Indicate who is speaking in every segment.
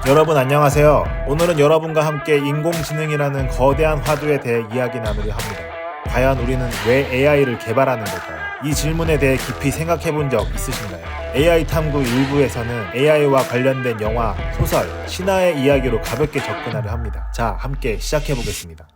Speaker 1: 여러분 안녕하세요. 오늘은 여러분과 함께 인공지능이라는 거대한 화두에 대해 이야기 나누려 합니다. 과연 우리는 왜 AI를 개발하는 걸까요? 이 질문에 대해 깊이 생각해 본 적 있으신가요? AI 탐구 일부에서는 AI와 관련된 영화, 소설, 신화의 이야기로 가볍게 접근하려 합니다. 자, 함께 시작해 보겠습니다.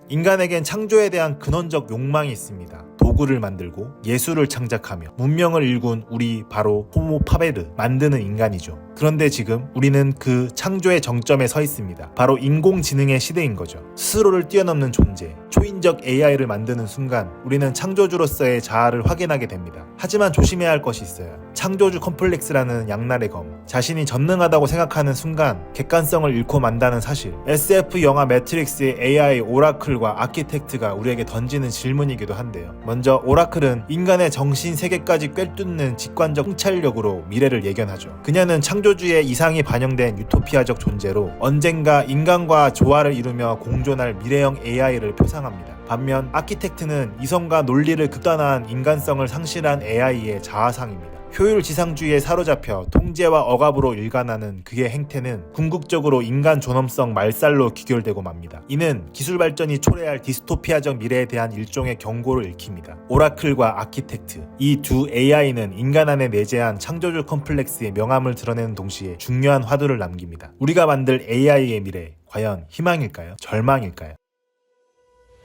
Speaker 1: 인간에겐 창조에 대한 근원적 욕망이 있습니다. 도구를 만들고 예술을 창작하며 문명을 일군 우리 바로 호모 파베르, 만드는 인간이죠. 그런데 지금 우리는 그 창조의 정점에 서 있습니다. 바로 인공지능의 시대인 거죠. 스스로를 뛰어넘는 존재, 초인적 AI를 만드는 순간 우리는 창조주로서의 자아를 확인하게 됩니다. 하지만 조심해야 할 것이 있어요. 창조주 컴플렉스라는 양날의 검, 자신이 전능하다고 생각하는 순간 객관성을 잃고 만다는 사실. SF 영화 매트릭스의 AI 오라클과 아키텍트가 우리에게 던지는 질문이기도 한데요. 먼저 오라클은 인간의 정신 세계까지 꿰뚫는 직관적 통찰력으로 미래를 예견하죠. 그녀는 창조주의 이상이 반영된 유토피아적 존재로 언젠가 인간과 조화를 이루며 공존할 미래형 AI를 표상합니다. 반면 아키텍트는 이성과 논리를 극단화한 인간성을 상실한 AI의 자아상입니다. 효율지상주의에 사로잡혀 통제와 억압으로 일관하는 그의 행태는 궁극적으로 인간 존엄성 말살로 귀결되고 맙니다. 이는 기술 발전이 초래할 디스토피아적 미래에 대한 일종의 경고를 읽힙니다. 오라클과 아키텍트, 이 두 AI는 인간 안에 내재한 창조주 컴플렉스의 명암을 드러내는 동시에 중요한 화두를 남깁니다. 우리가 만들 AI의 미래, 과연 희망일까요? 절망일까요?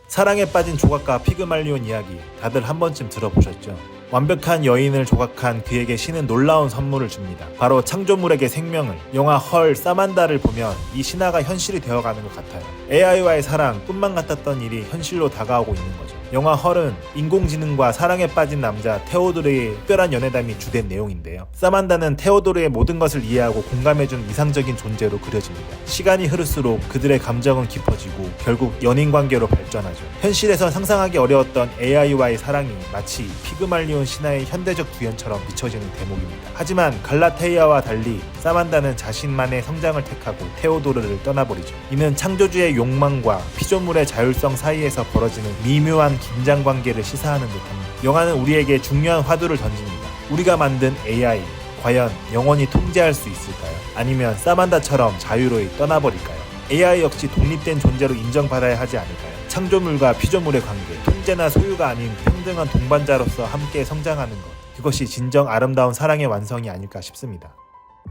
Speaker 1: 사랑에 빠진 조각가 피그말리온 이야기 다들 한 번쯤 들어보셨죠? 완벽한 여인을 조각한 그에게 신은 놀라운 선물을 줍니다. 바로 창조물에게 생명을. 영화 헐 사만다를 보면 이 신화가 현실이 되어가는 것 같아요. AI와의 사랑, 꿈만 같았던 일이 현실로 다가오고 있는 거죠. 영화 헐은 인공지능과 사랑에 빠진 남자 테오도르의 특별한 연애담이 주된 내용인데요. 사만다는 테오도르의 모든 것을 이해하고 공감해준 이상적인 존재로 그려집니다. 시간이 흐를수록 그들의 감정은 깊어지고 결국 연인관계로 발전하죠. 현실에선 상상하기 어려웠던 AI와의 사랑이 마치 피그말리온 신화의 현대적 구현처럼 비춰지는 대목입니다. 하지만 갈라테이아와 달리 사만다는 자신만의 성장을 택하고 테오도르를 떠나버리죠. 이는 창조주의 욕망과 피조물의 자율성 사이에서 벌어지는 미묘한 긴장관계를 시사하는 듯합니다. 영화는 우리에게 중요한 화두를 던집니다. 우리가 만든 AI, 과연 영원히 통제할 수 있을까요? 아니면 사만다처럼 자유로이 떠나버릴까요? AI 역시 독립된 존재로 인정받아야 하지 않을까요? 창조물과 피조물의 관계, 통제나 소유가 아닌 평등한 동반자로서 함께 성장하는 것, 그것이 진정 아름다운 사랑의 완성이 아닐까 싶습니다.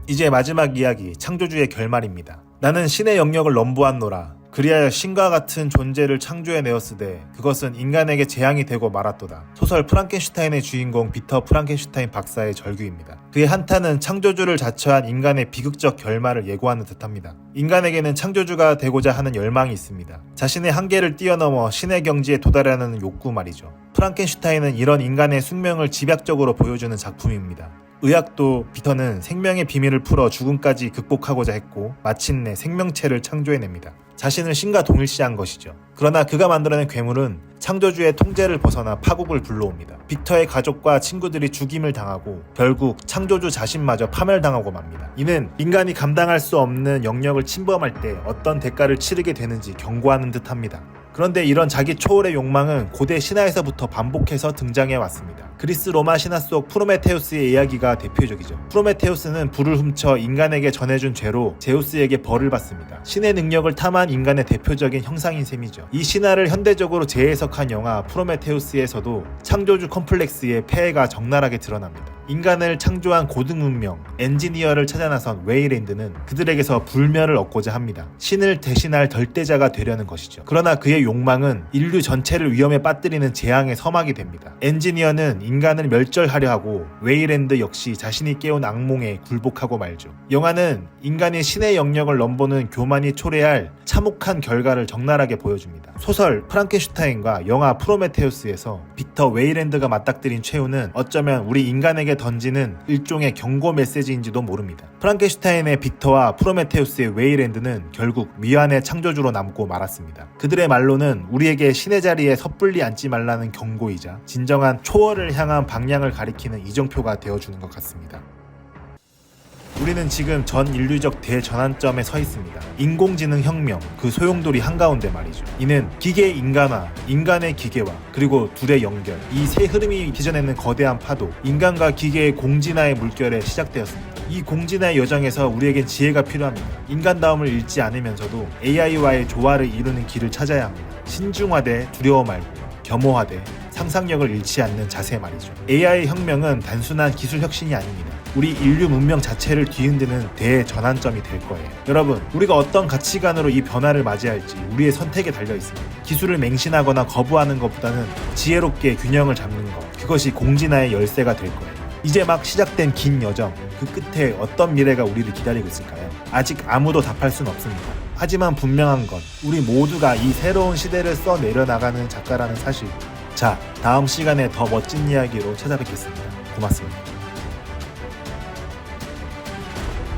Speaker 1: 이제 마지막 이야기, 창조주의 결말입니다. 나는 신의 영역을 넘보았노라. 그리하여 신과 같은 존재를 창조해내었으되 그것은 인간에게 재앙이 되고 말았도다. 소설 프랑켄슈타인의 주인공 비터 프랑켄슈타인 박사의 절규입니다. 그의 한탄은 창조주를 자처한 인간의 비극적 결말을 예고하는 듯합니다. 인간에게는 창조주가 되고자 하는 열망이 있습니다. 자신의 한계를 뛰어넘어 신의 경지에 도달하는 욕구 말이죠. 프랑켄슈타인은 이런 인간의 숙명을 집약적으로 보여주는 작품입니다. 의학도 비터는 생명의 비밀을 풀어 죽음까지 극복하고자 했고 마침내 생명체를 창조해냅니다. 자신을 신과 동일시한 것이죠. 그러나 그가 만들어낸 괴물은 창조주의 통제를 벗어나 파국을 불러옵니다. 빅터의 가족과 친구들이 죽임을 당하고 결국 창조주 자신마저 파멸당하고 맙니다. 이는 인간이 감당할 수 없는 영역을 침범할 때 어떤 대가를 치르게 되는지 경고하는 듯합니다. 그런데 이런 자기 초월의 욕망은 고대 신화에서부터 반복해서 등장해 왔습니다. 그리스 로마 신화 속 프로메테우스의 이야기가 대표적이죠. 프로메테우스는 불을 훔쳐 인간에게 전해준 죄로 제우스에게 벌을 받습니다. 신의 능력을 탐한 인간의 대표적인 형상인 셈이죠. 이 신화를 현대적으로 재해석한 영화 프로메테우스에서도 창조주 컴플렉스의 폐해가 적나라하게 드러납니다. 인간을 창조한 고등 문명, 엔지니어를 찾아 나선 웨이랜드는 그들에게서 불멸을 얻고자 합니다. 신을 대신할 덜대자가 되려는 것이죠. 그러나 그의 욕망은 인류 전체를 위험에 빠뜨리는 재앙의 서막이 됩니다. 엔지니어는 인간을 멸절하려 하고 웨이랜드 역시 자신이 깨운 악몽에 굴복하고 말죠. 영화는 인간이 신의 영역을 넘보는 교만이 초래할 참혹한 결과를 적나라하게 보여줍니다. 소설 프랑켄슈타인과 영화 프로메테우스에서 빅터 웨이랜드가 맞닥뜨린 최후는 어쩌면 우리 인간에게 던지는 일종의 경고 메시지인지도 모릅니다. 프랑켄슈타인의 빅터와 프로메테우스의 웨이랜드는 결국 미완의 창조주로 남고 말았습니다. 그들의 말로는 우리에게 신의 자리에 섣불리 앉지 말라는 경고이자 진정한 초월을 향한 방향을 가리키는 이정표가 되어주는 것 같습니다. 우리는 지금 전 인류적 대전환점에 서 있습니다. 인공지능 혁명, 그 소용돌이 한가운데 말이죠. 이는 기계의 인간화, 인간의 기계화, 그리고 둘의 연결, 이 세 흐름이 빚어내는 거대한 파도, 인간과 기계의 공진화의 물결에 시작되었습니다. 이 공진화의 여정에서 우리에겐 지혜가 필요합니다. 인간다움을 잃지 않으면서도 AI와의 조화를 이루는 길을 찾아야 합니다. 신중하되 두려워 말고 겸허하되 상상력을 잃지 않는 자세 말이죠. AI 혁명은 단순한 기술 혁신이 아닙니다. 우리 인류 문명 자체를 뒤흔드는 대전환점이 될 거예요. 여러분, 우리가 어떤 가치관으로 이 변화를 맞이할지 우리의 선택에 달려 있습니다. 기술을 맹신하거나 거부하는 것보다는 지혜롭게 균형을 잡는 것, 그것이 공진화의 열쇠가 될 거예요. 이제 막 시작된 긴 여정, 그 끝에 어떤 미래가 우리를 기다리고 있을까요? 아직 아무도 답할 수는 없습니다. 하지만 분명한 건 우리 모두가 이 새로운 시대를 써내려 나가는 작가라는 사실. 자, 다음 시간에 더 멋진 이야기로 찾아뵙겠습니다. 고맙습니다.